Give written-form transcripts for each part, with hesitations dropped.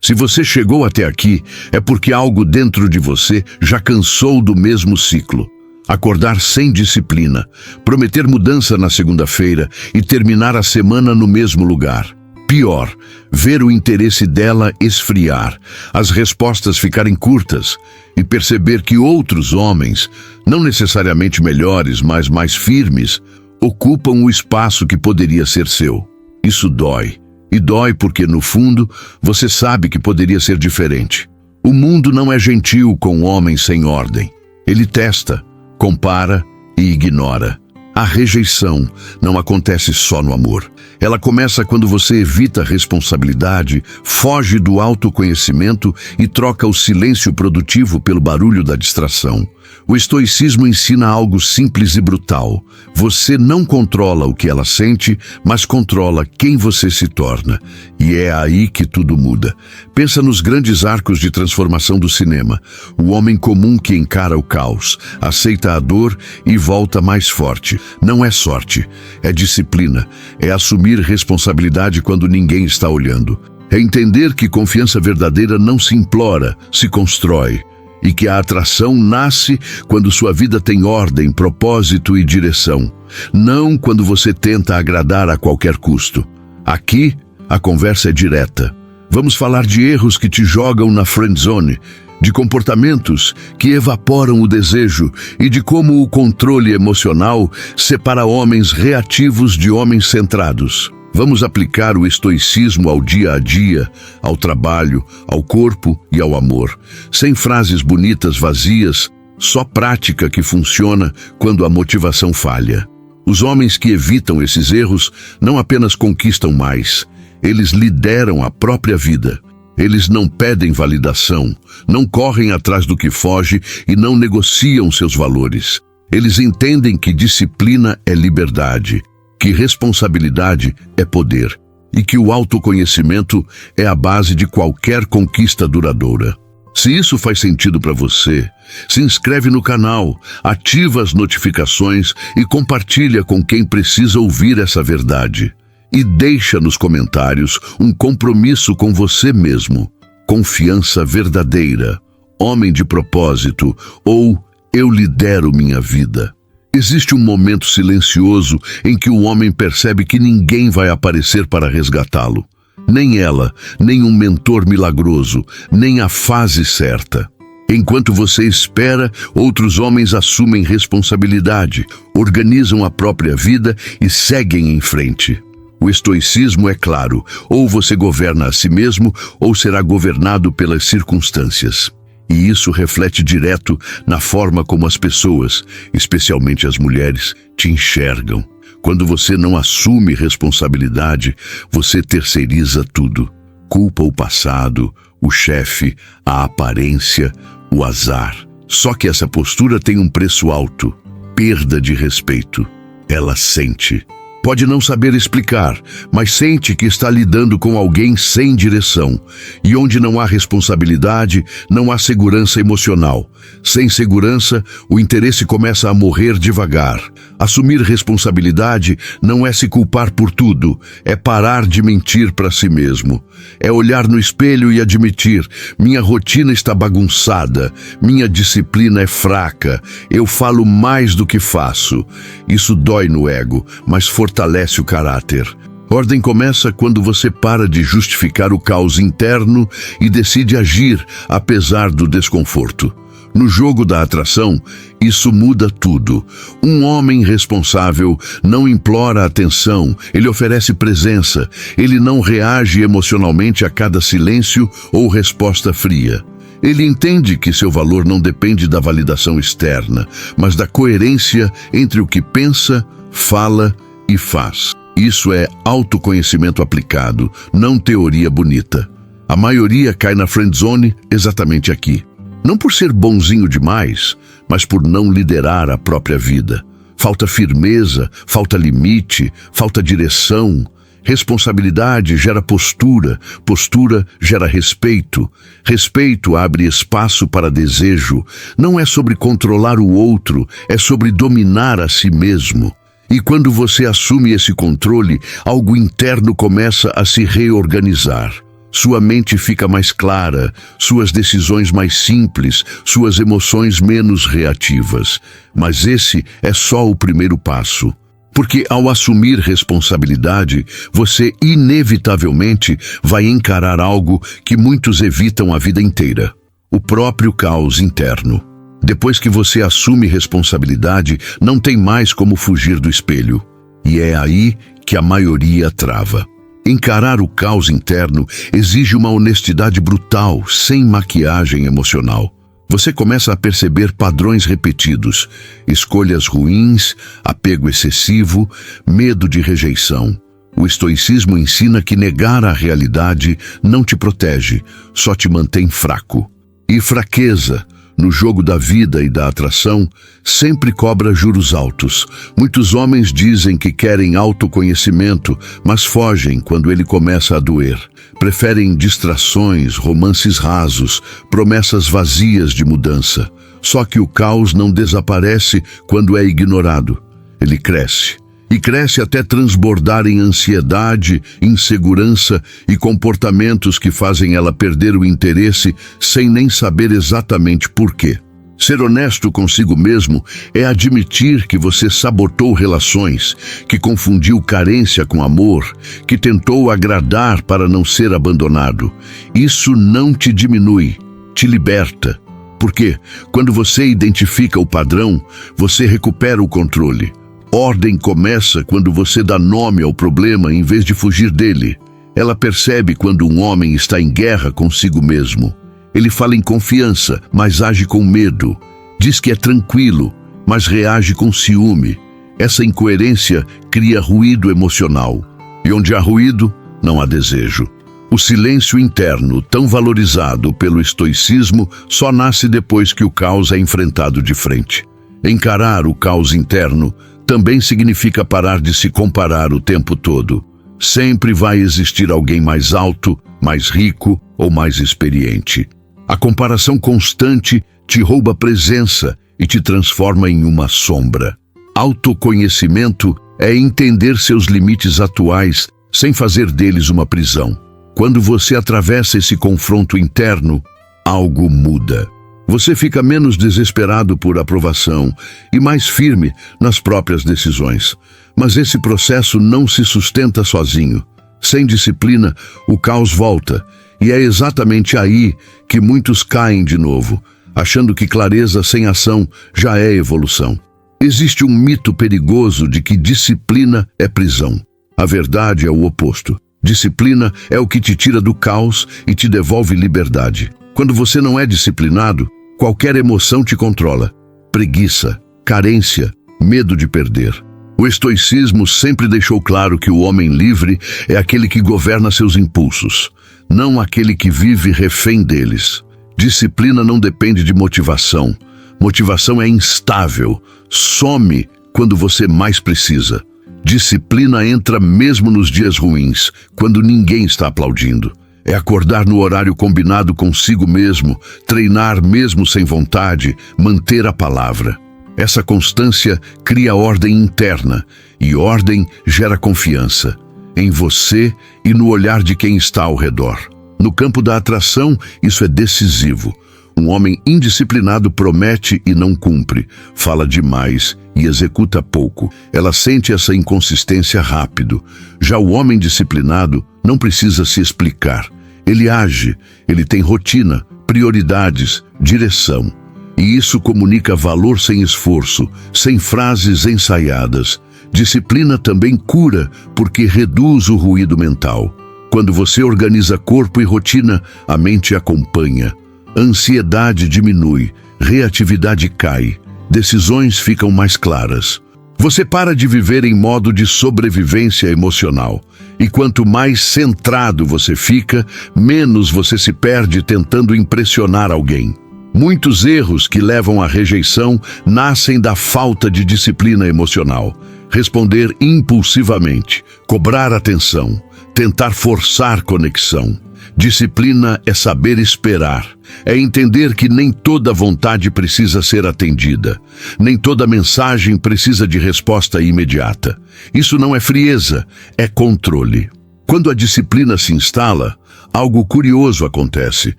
Se você chegou até aqui, é porque algo dentro de você já cansou do mesmo ciclo. Acordar sem disciplina, prometer mudança na segunda-feira e terminar a semana no mesmo lugar. Pior, ver o interesse dela esfriar, as respostas ficarem curtas e perceber que outros homens, não necessariamente melhores, mas mais firmes, ocupam o espaço que poderia ser seu. Isso dói. E dói porque, no fundo, você sabe que poderia ser diferente. O mundo não é gentil com homens sem ordem. Ele testa, compara e ignora. A rejeição não acontece só no amor. Ela começa quando você evita a responsabilidade, foge do autoconhecimento e troca o silêncio produtivo pelo barulho da distração. O estoicismo ensina algo simples e brutal. Você não controla o que ela sente, mas controla quem você se torna. E é aí que tudo muda. Pensa nos grandes arcos de transformação do cinema. O homem comum que encara o caos, aceita a dor e volta mais forte. Não é sorte, é disciplina, é assumir responsabilidade quando ninguém está olhando. É entender que confiança verdadeira não se implora, se constrói. E que a atração nasce quando sua vida tem ordem, propósito e direção. Não quando você tenta agradar a qualquer custo. Aqui, a conversa é direta. Vamos falar de erros que te jogam na friend zone, de comportamentos que evaporam o desejo e de como o controle emocional separa homens reativos de homens centrados. Vamos aplicar o estoicismo ao dia a dia, ao trabalho, ao corpo e ao amor. Sem frases bonitas vazias, só prática que funciona quando a motivação falha. Os homens que evitam esses erros não apenas conquistam mais, eles lideram a própria vida. Eles não pedem validação, não correm atrás do que foge e não negociam seus valores. Eles entendem que disciplina é liberdade, que responsabilidade é poder e que o autoconhecimento é a base de qualquer conquista duradoura. Se isso faz sentido para você, se inscreve no canal, ativa as notificações e compartilha com quem precisa ouvir essa verdade. E deixa nos comentários um compromisso com você mesmo. Confiança verdadeira, homem de propósito ou eu lidero minha vida. Existe um momento silencioso em que o homem percebe que ninguém vai aparecer para resgatá-lo. Nem ela, nem um mentor milagroso, nem a fase certa. Enquanto você espera, outros homens assumem responsabilidade, organizam a própria vida e seguem em frente. O estoicismo é claro, ou você governa a si mesmo, ou será governado pelas circunstâncias. E isso reflete direto na forma como as pessoas, especialmente as mulheres, te enxergam. Quando você não assume responsabilidade, você terceiriza tudo. Culpa o passado, o chefe, a aparência, o azar. Só que essa postura tem um preço alto: perda de respeito. Ela sente. Pode não saber explicar, mas sente que está lidando com alguém sem direção. E onde não há responsabilidade, não há segurança emocional. Sem segurança, o interesse começa a morrer devagar. Assumir responsabilidade não é se culpar por tudo, é parar de mentir para si mesmo. É olhar no espelho e admitir: minha rotina está bagunçada, minha disciplina é fraca, eu falo mais do que faço. Isso dói no ego, mas fortalece o caráter. Ordem começa quando você para de justificar o caos interno e decide agir apesar do desconforto. No jogo da atração, isso muda tudo. Um homem responsável não implora atenção, ele oferece presença, ele não reage emocionalmente a cada silêncio ou resposta fria. Ele entende que seu valor não depende da validação externa, mas da coerência entre o que pensa, fala e faz. Isso é autoconhecimento aplicado, não teoria bonita. A maioria cai na friendzone exatamente aqui. Não por ser bonzinho demais, mas por não liderar a própria vida. Falta firmeza, falta limite, falta direção. Responsabilidade gera postura, postura gera respeito. Respeito abre espaço para desejo. Não é sobre controlar o outro, é sobre dominar a si mesmo. E quando você assume esse controle, algo interno começa a se reorganizar. Sua mente fica mais clara, suas decisões mais simples, suas emoções menos reativas. Mas esse é só o primeiro passo. Porque ao assumir responsabilidade, você inevitavelmente vai encarar algo que muitos evitam a vida inteira: o próprio caos interno. Depois que você assume responsabilidade, não tem mais como fugir do espelho. E é aí que a maioria trava. Encarar o caos interno exige uma honestidade brutal, sem maquiagem emocional. Você começa a perceber padrões repetidos, escolhas ruins, apego excessivo, medo de rejeição. O estoicismo ensina que negar a realidade não te protege, só te mantém fraco. E fraqueza, no jogo da vida e da atração, sempre cobra juros altos. Muitos homens dizem que querem autoconhecimento, mas fogem quando ele começa a doer. Preferem distrações, romances rasos, promessas vazias de mudança. Só que o caos não desaparece quando é ignorado. Ele cresce. E cresce até transbordar em ansiedade, insegurança e comportamentos que fazem ela perder o interesse sem nem saber exatamente por quê. Ser honesto consigo mesmo é admitir que você sabotou relações, que confundiu carência com amor, que tentou agradar para não ser abandonado. Isso não te diminui, te liberta. Porque quando você identifica o padrão, você recupera o controle. Ordem começa quando você dá nome ao problema em vez de fugir dele. Ela percebe quando um homem está em guerra consigo mesmo. Ele fala em confiança, mas age com medo. Diz que é tranquilo, mas reage com ciúme. Essa incoerência cria ruído emocional. E onde há ruído, não há desejo. O silêncio interno, tão valorizado pelo estoicismo, só nasce depois que o caos é enfrentado de frente. Encarar o caos interno também significa parar de se comparar o tempo todo. Sempre vai existir alguém mais alto, mais rico ou mais experiente. A comparação constante te rouba presença e te transforma em uma sombra. Autoconhecimento é entender seus limites atuais sem fazer deles uma prisão. Quando você atravessa esse confronto interno, algo muda. Você fica menos desesperado por aprovação e mais firme nas próprias decisões. Mas esse processo não se sustenta sozinho. Sem disciplina, o caos volta. E é exatamente aí que muitos caem de novo, achando que clareza sem ação já é evolução. Existe um mito perigoso de que disciplina é prisão. A verdade é o oposto. Disciplina é o que te tira do caos e te devolve liberdade. Quando você não é disciplinado, qualquer emoção te controla. Preguiça, carência, medo de perder. O estoicismo sempre deixou claro que o homem livre é aquele que governa seus impulsos, não aquele que vive refém deles. Disciplina não depende de motivação. Motivação é instável, some quando você mais precisa. Disciplina entra mesmo nos dias ruins, quando ninguém está aplaudindo. É acordar no horário combinado consigo mesmo, treinar mesmo sem vontade, manter a palavra. Essa constância cria ordem interna, e ordem gera confiança em você e no olhar de quem está ao redor. No campo da atração, isso é decisivo. Um homem indisciplinado promete e não cumpre, fala demais e executa pouco. Ela sente essa inconsistência rápido. Já o homem disciplinado não precisa se explicar. Ele age, ele tem rotina, prioridades, direção. E isso comunica valor sem esforço, sem frases ensaiadas. Disciplina também cura, porque reduz o ruído mental. Quando você organiza corpo e rotina, a mente acompanha. A ansiedade diminui, reatividade cai, decisões ficam mais claras. Você para de viver em modo de sobrevivência emocional. E quanto mais centrado você fica, menos você se perde tentando impressionar alguém. Muitos erros que levam à rejeição nascem da falta de disciplina emocional. Responder impulsivamente, cobrar atenção, tentar forçar conexão. Disciplina é saber esperar, é entender que nem toda vontade precisa ser atendida, nem toda mensagem precisa de resposta imediata. Isso não é frieza, é controle. Quando a disciplina se instala, algo curioso acontece.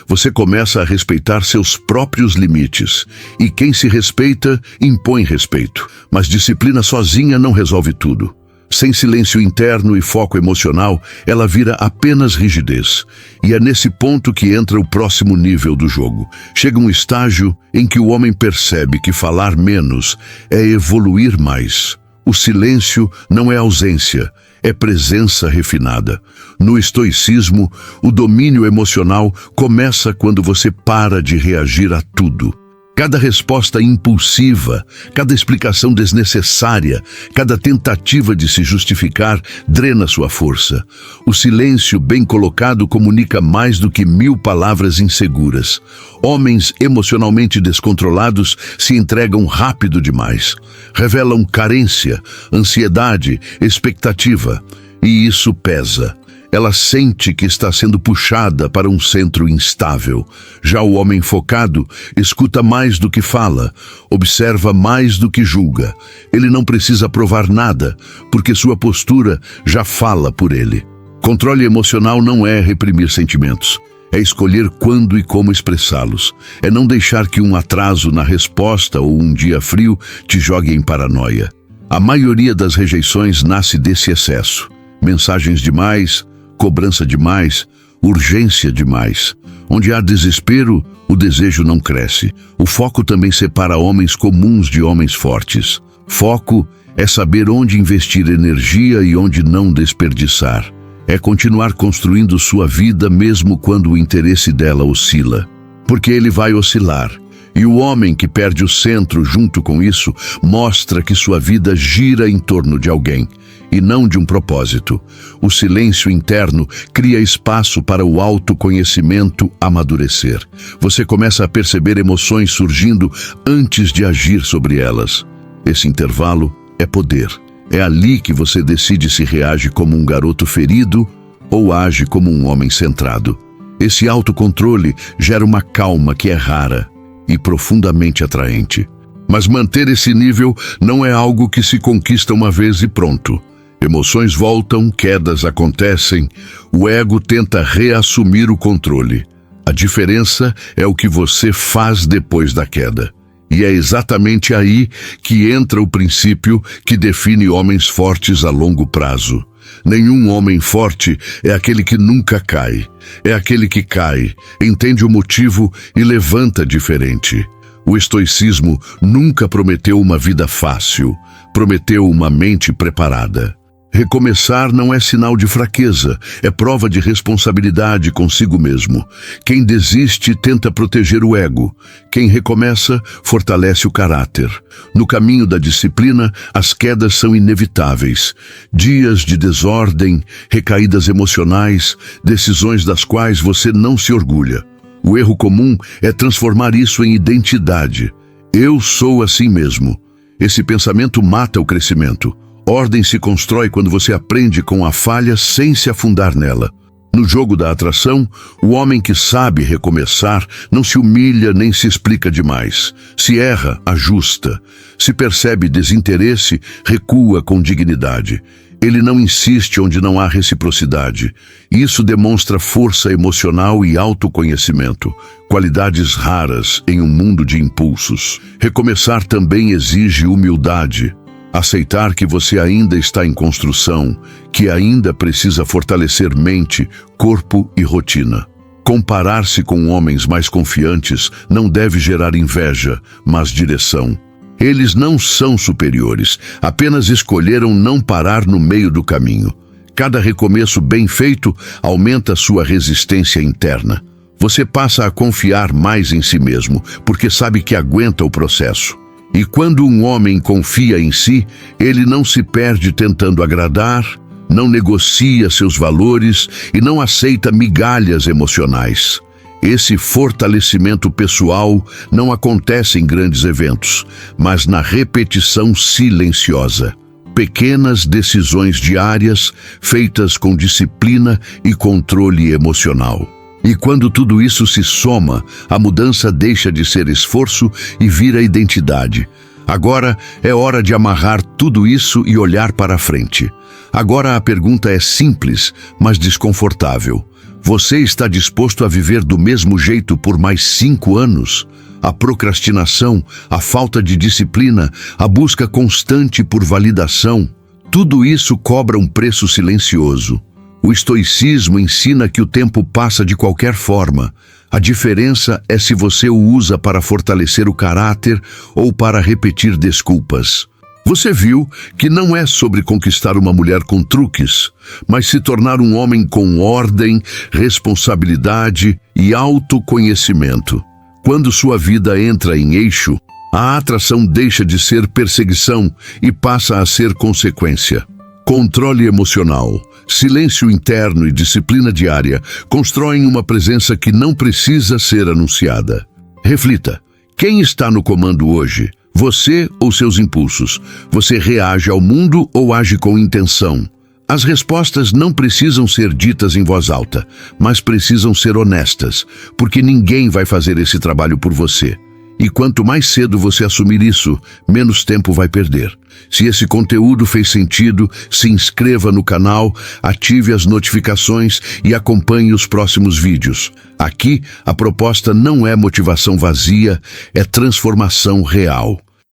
Você começa a respeitar seus próprios limites. E quem se respeita, impõe respeito. Mas disciplina sozinha não resolve tudo. Sem silêncio interno e foco emocional, ela vira apenas rigidez. E é nesse ponto que entra o próximo nível do jogo. Chega um estágio em que o homem percebe que falar menos é evoluir mais. O silêncio não é ausência, é presença refinada. No estoicismo, o domínio emocional começa quando você para de reagir a tudo. Cada resposta impulsiva, cada explicação desnecessária, cada tentativa de se justificar drena sua força. O silêncio bem colocado comunica mais do que 1000 palavras inseguras. Homens emocionalmente descontrolados se entregam rápido demais. Revelam carência, ansiedade, expectativa. E isso pesa. Ela sente que está sendo puxada para um centro instável. Já o homem focado escuta mais do que fala, observa mais do que julga. Ele não precisa provar nada, porque sua postura já fala por ele. Controle emocional não é reprimir sentimentos. É escolher quando e como expressá-los. É não deixar que um atraso na resposta ou um dia frio te jogue em paranoia. A maioria das rejeições nasce desse excesso. Mensagens demais, cobrança demais, urgência demais. Onde há desespero, o desejo não cresce. O foco também separa homens comuns de homens fortes. Foco é saber onde investir energia e onde não desperdiçar. É continuar construindo sua vida mesmo quando o interesse dela oscila. Porque ele vai oscilar. E o homem que perde o centro junto com isso mostra que sua vida gira em torno de alguém e não de um propósito. O silêncio interno cria espaço para o autoconhecimento amadurecer. Você começa a perceber emoções surgindo antes de agir sobre elas. Esse intervalo é poder. É ali que você decide se reage como um garoto ferido ou age como um homem centrado. Esse autocontrole gera uma calma que é rara e profundamente atraente. Mas manter esse nível não é algo que se conquista uma vez e pronto. Emoções voltam, quedas acontecem, o ego tenta reassumir o controle. A diferença é o que você faz depois da queda. E é exatamente aí que entra o princípio que define homens fortes a longo prazo. Nenhum homem forte é aquele que nunca cai. É aquele que cai, entende o motivo e levanta diferente. O estoicismo nunca prometeu uma vida fácil, prometeu uma mente preparada. Recomeçar não é sinal de fraqueza, é prova de responsabilidade consigo mesmo. Quem desiste tenta proteger o ego. Quem recomeça fortalece o caráter. No caminho da disciplina, as quedas são inevitáveis. Dias de desordem, recaídas emocionais, decisões das quais você não se orgulha. O erro comum é transformar isso em identidade. Eu sou assim mesmo. Esse pensamento mata o crescimento. Ordem se constrói quando você aprende com a falha sem se afundar nela. No jogo da atração, o homem que sabe recomeçar não se humilha nem se explica demais. Se erra, ajusta. Se percebe desinteresse, recua com dignidade. Ele não insiste onde não há reciprocidade. Isso demonstra força emocional e autoconhecimento, qualidades raras em um mundo de impulsos. Recomeçar também exige humildade. Aceitar que você ainda está em construção, que ainda precisa fortalecer mente, corpo e rotina. Comparar-se com homens mais confiantes não deve gerar inveja, mas direção. Eles não são superiores, apenas escolheram não parar no meio do caminho. Cada recomeço bem feito aumenta sua resistência interna. Você passa a confiar mais em si mesmo, porque sabe que aguenta o processo. E quando um homem confia em si, ele não se perde tentando agradar, não negocia seus valores e não aceita migalhas emocionais. Esse fortalecimento pessoal não acontece em grandes eventos, mas na repetição silenciosa. Pequenas decisões diárias, feitas com disciplina e controle emocional. E quando tudo isso se soma, a mudança deixa de ser esforço e vira identidade. Agora é hora de amarrar tudo isso e olhar para frente. Agora a pergunta é simples, mas desconfortável. Você está disposto a viver do mesmo jeito por mais 5 anos? A procrastinação, a falta de disciplina, a busca constante por validação, tudo isso cobra um preço silencioso. O estoicismo ensina que o tempo passa de qualquer forma. A diferença é se você o usa para fortalecer o caráter ou para repetir desculpas. Você viu que não é sobre conquistar uma mulher com truques, mas se tornar um homem com ordem, responsabilidade e autoconhecimento. Quando sua vida entra em eixo, a atração deixa de ser perseguição e passa a ser consequência. Controle emocional, silêncio interno e disciplina diária constroem uma presença que não precisa ser anunciada. Reflita: quem está no comando hoje? Você ou seus impulsos? Você reage ao mundo ou age com intenção? As respostas não precisam ser ditas em voz alta, mas precisam ser honestas, porque ninguém vai fazer esse trabalho por você. E quanto mais cedo você assumir isso, menos tempo vai perder. Se esse conteúdo fez sentido, se inscreva no canal, ative as notificações e acompanhe os próximos vídeos. Aqui, a proposta não é motivação vazia, é transformação real.